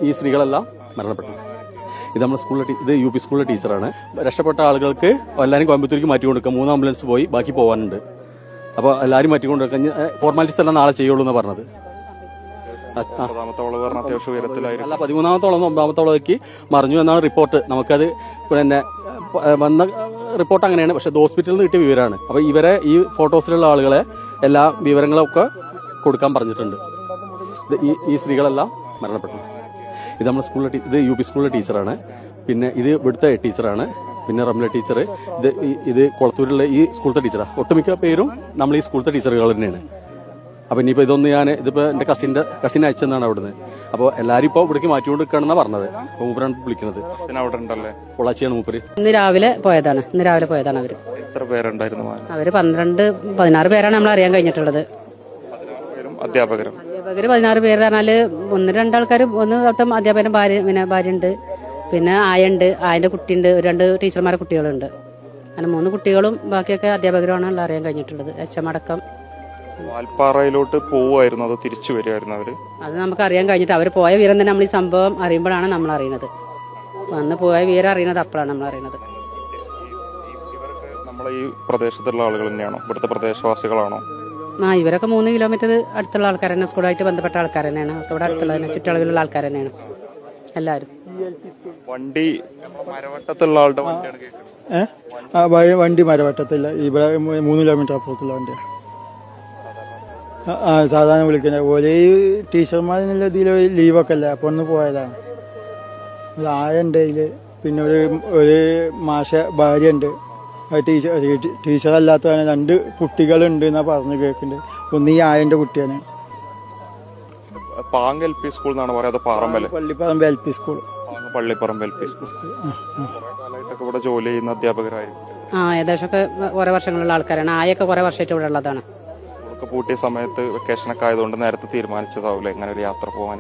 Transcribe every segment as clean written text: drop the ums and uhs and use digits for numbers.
ഈ സ്ത്രീകളെല്ലാം മരണപ്പെട്ടു. ഇത് നമ്മുടെ സ്കൂളിലെ ഇത് UP സ്കൂളിലെ ടീച്ചറാണ്. രക്ഷപ്പെട്ട ആളുകൾക്ക് എല്ലാവരും കോയമ്പത്തൂർക്ക് മാറ്റി കൊടുക്കുക. 3 ആംബുലൻസ് പോയി, ബാക്കി പോകാനുണ്ട്. അപ്പോൾ എല്ലാവരും മാറ്റി കൊടുക്കുക. ഫോർമാലിറ്റീസ് എല്ലാം നാളെ ചെയ്യുള്ളൂ എന്ന് പറഞ്ഞത്. അല്ല, 13-ാമത്തോളം 9-ാമത്തോളേക്ക് മറിഞ്ഞു എന്നാണ് റിപ്പോർട്ട്. നമുക്കത് പിന്നെ വന്ന റിപ്പോർട്ട് അങ്ങനെയാണ്. പക്ഷെ ഇത് ഹോസ്പിറ്റലിൽ നിന്ന് കിട്ടിയ വിവരമാണ്. അപ്പോൾ ഇവരെ ഈ ഫോട്ടോസിലുള്ള ആളുകളെ എല്ലാ വിവരങ്ങളൊക്കെ കൊടുക്കാൻ പറഞ്ഞിട്ടുണ്ട്. ഈ സ്ത്രീകളെല്ലാം മരണപ്പെട്ടു. ഇത് നമ്മുടെ സ്കൂളിലെ ഇത് UP സ്കൂളിലെ ടീച്ചറാണ്. പിന്നെ ഇത് ഇവിടുത്തെ ടീച്ചറാണ്. പിന്നെ റംല ടീച്ചർ. ഇത് കൊളത്തൂരിലെ ഈ സ്കൂളത്തെ ടീച്ചറാണ്. ഒട്ടുമിക്ക പേരും നമ്മൾ ഈ സ്കൂളത്തെ ടീച്ചറുകൾ തന്നെയാണ്. അപ്പോൾ ഇനിയിപ്പോൾ ഇതൊന്ന് ഇതിപ്പോൾ എൻ്റെ കസിൻ അയച്ചെന്നാണ് അവിടുന്ന്. അപ്പോൾ എല്ലാവരും ഇപ്പോൾ ഇവിടേക്ക് മാറ്റിക്കൊണ്ട് നിൽക്കണമെന്നാണ് പറഞ്ഞത്. അപ്പോൾ മൂപ്പരാണ് വിളിക്കുന്നത്. അവിടെ ഉണ്ടല്ലേ, പൊള്ളാച്ചിയാണ് മൂപ്പര്. ഇന്ന് രാവിലെ പോയതാണ് അവർ. എത്ര പേരുണ്ടായിരുന്നു? അവർ 16 പേരാണ് നമ്മൾ അറിയാൻ കഴിഞ്ഞിട്ടുള്ളത്. അധ്യാപകർ 16 പേര് പറഞ്ഞാൽ 1-2 ആൾക്കാർ, ഒന്ന് തൊട്ടും അധ്യാപകൻ ഭാര്യ ഉണ്ട്, പിന്നെ ആയുണ്ട്, ആയന്റെ കുട്ടിയുണ്ട്, 2 ടീച്ചർമാരുടെ കുട്ടികളുണ്ട്. അങ്ങനെ 3 കുട്ടികളും ബാക്കിയൊക്കെ അധ്യാപകരുമാണ് അറിയാൻ കഴിഞ്ഞിട്ടുള്ളത്. HM അടക്കം. വാൽപ്പാറയിലോട്ട് പോവുമായിരുന്നു, അത് തിരിച്ചു വരുമായിരുന്നു അവര്? അത് നമുക്ക് അറിയാൻ കഴിഞ്ഞിട്ട് അവർ പോയ വീരം തന്നെ നമ്മൾ ഈ സംഭവം അറിയുമ്പോഴാണ് നമ്മൾ അറിയുന്നത്. വന്ന് പോയ വീരം അറിയുന്നത് അപ്പോഴാണ് നമ്മൾ അറിയുന്നത്. നമ്മളെ ഈ പ്രദേശത്തുള്ള ആളുകൾ തന്നെയാണോ? ഇവിടുത്തെ പ്രദേശവാസികളാണോ? ഇവരൊക്കെ 3 കിലോമീറ്റർ അടുത്തുള്ള ആൾക്കാർ തന്നെ, സ്കൂളായിട്ട് ബന്ധപ്പെട്ട ആൾക്കാർ തന്നെയാണ്. സ്കൂളുടെ അടുത്തുള്ള ചുറ്റളവിലുള്ള ആൾക്കാർ തന്നെയാണ് എല്ലാവരും. വണ്ടി മരവട്ടത്തുള്ള ആളുടെ വണ്ടിയാണ് കേൾക്കുന്നത്. വണ്ടി മരവട്ടത്തില്ല, ഇവിടെ 3 കിലോമീറ്റർ അപ്പുറത്തുള്ള വണ്ടിയാണ്. സാധാരണ വിളിക്കുന്നത് ഒരേ ടീച്ചർമാരെന്നുള്ള ഇതിൽ ലീവൊക്കെ അല്ലേ, അപ്പോൾ ഒന്ന് പോയതാണ്. ആയുണ്ട് ഇതിൽ, പിന്നെ ഒരു മാഷ ഭാര്യ ഉണ്ട്. ടീച്ചറല്ലാത്തതാണ്. 2 കുട്ടികളുണ്ട് എന്നാ പറഞ്ഞു കേൾക്കുന്നുണ്ട്. ഒന്ന് ഈ ആയന്റെ കുട്ടിയാണ്. പാങ് LP സ്കൂൾ എന്നാണ് പറയാതെ പാറമ്പല്, Pallipparamba LP school. Pallipparamba LP school. ഇവിടെ ജോലി ചെയ്യുന്ന അധ്യാപകരായിരിക്കും. ഏകദേശമൊക്കെ കുറെ വർഷങ്ങളുള്ള ആൾക്കാരാണ്. ആയൊക്കെ കുറെ വർഷമായിട്ട് ഇവിടെ ഉള്ളതാണ്. സ്കൂളൊക്കെ പൂട്ടിയ സമയത്ത് വെക്കേഷനൊക്കെ ആയതുകൊണ്ട് നേരത്തെ തീരുമാനിച്ചതാവില്ല ഇങ്ങനെ ഒരു യാത്ര പോകാൻ?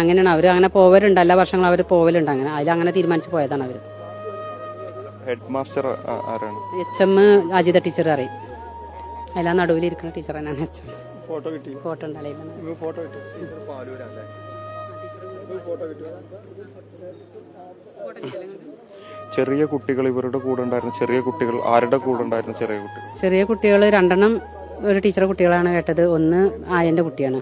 അങ്ങനെയാണ്. അവർ അങ്ങനെ പോവലുണ്ട്, എല്ലാ വർഷങ്ങളും അവർ പോവലുണ്ട്. അതിലങ്ങനെ തീരുമാനിച്ച് പോയതാണ് അവർ. ഹെഡ് മാസ്റ്റർ ആരാണ്? HM അജിത ടീച്ചർ അറിയും. എല്ലാം നടുവിലിരിക്കുന്ന ടീച്ചർ തന്നെയാണ് HM. ഫോട്ടോ ചെറിയ കുട്ടികൾ ഇവരുടെ കൂടെ ഉണ്ടായിരുന്നു. ചെറിയ കുട്ടികൾ ആരുടെ കൂടെ ഉണ്ടായിരുന്നു? ചെറിയ കുട്ടികൾ 2 ഒരു ടീച്ചറുടെ കുട്ടികളാണ് കേട്ടത്. ഒന്ന് ആയന്റെ കുട്ടിയാണ്.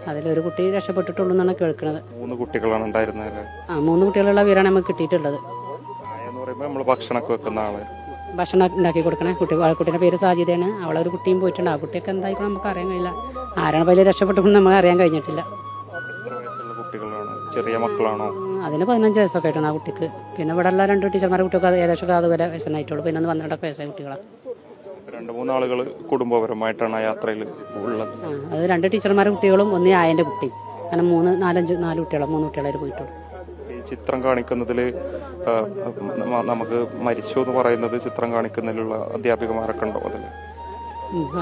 അതിലൊരു കുട്ടി രക്ഷപ്പെട്ടിട്ടുള്ളൂ എന്നാണ് കേൾക്കുന്നത്. 3 കുട്ടികളാണ് ഉണ്ടായിരുന്നത്. 3 കുട്ടികളുള്ള വീരാണ് നമുക്ക് കിട്ടിയിട്ടുള്ളത്. ഭക്ഷണമൊക്കെ വെക്കുന്ന ആള്, ഭക്ഷണം ഉണ്ടാക്കി കൊടുക്കണേ. കുട്ടിയുടെ പേര് സാജിതയാണ്. അവളെ ഒരു കുട്ടിയും പോയിട്ടുണ്ട്. ആ കുട്ടിയൊക്കെ എന്തായിക്കണം നമുക്ക് അറിയാൻ കഴിയില്ല. ആരാണ് വലിയ രക്ഷപ്പെട്ടുകൊണ്ട് നമുക്ക് അറിയാൻ കഴിഞ്ഞിട്ടില്ല. ചെറിയ മക്കളാണോ? അതിന് 15 വയസ്സൊക്കെ ആയിട്ടാണ് ആ കുട്ടിക്ക്. പിന്നെ ഇവിടെ ഉള്ള 2 ടീച്ചർമാരുടെ കുട്ടികൾക്ക് ഏകദേശം അതുവരെ വയസ്സനായിട്ടുള്ളൂ. പിന്നെ 12 വയസ്സായ കുട്ടികളാണ്. 2-3 ആളുകൾ കുടുംബപരമായിട്ടാണ് ആ യാത്രയിൽ ഉള്ളത്. അത് 2 ടീച്ചർമാരുടെ കുട്ടികളും ഒന്ന് ആയന്റെ കുട്ടി. അങ്ങനെ 4 കുട്ടികളായിട്ട് പോയിട്ടുള്ളൂ. ഈ ചിത്രം കാണിക്കുന്നതിൽ നമുക്ക് മരിച്ചു എന്ന് പറയുന്നത് ചിത്രം കാണിക്കുന്നതിലുള്ള അധ്യാപികമാരൊക്കെ ഉണ്ടോ അതിൽ?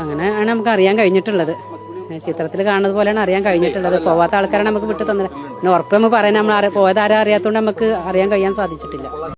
അങ്ങനെയാണ് നമുക്ക് അറിയാൻ കഴിഞ്ഞിട്ടുള്ളത്. ചിത്രത്തിൽ കാണുന്നത് പോലെയാണ് അറിയാൻ കഴിഞ്ഞിട്ടുള്ളത്. പോവാത്ത ആൾക്കാരാണ് നമുക്ക് വിട്ടു തന്നത്. പിന്നെ ഉറപ്പ് നമുക്ക് പറയാൻ നമ്മൾ പോയത് ആരും അറിയാത്തതുകൊണ്ട് നമുക്ക് അറിയാൻ കഴിയാൻ സാധിച്ചിട്ടില്ല.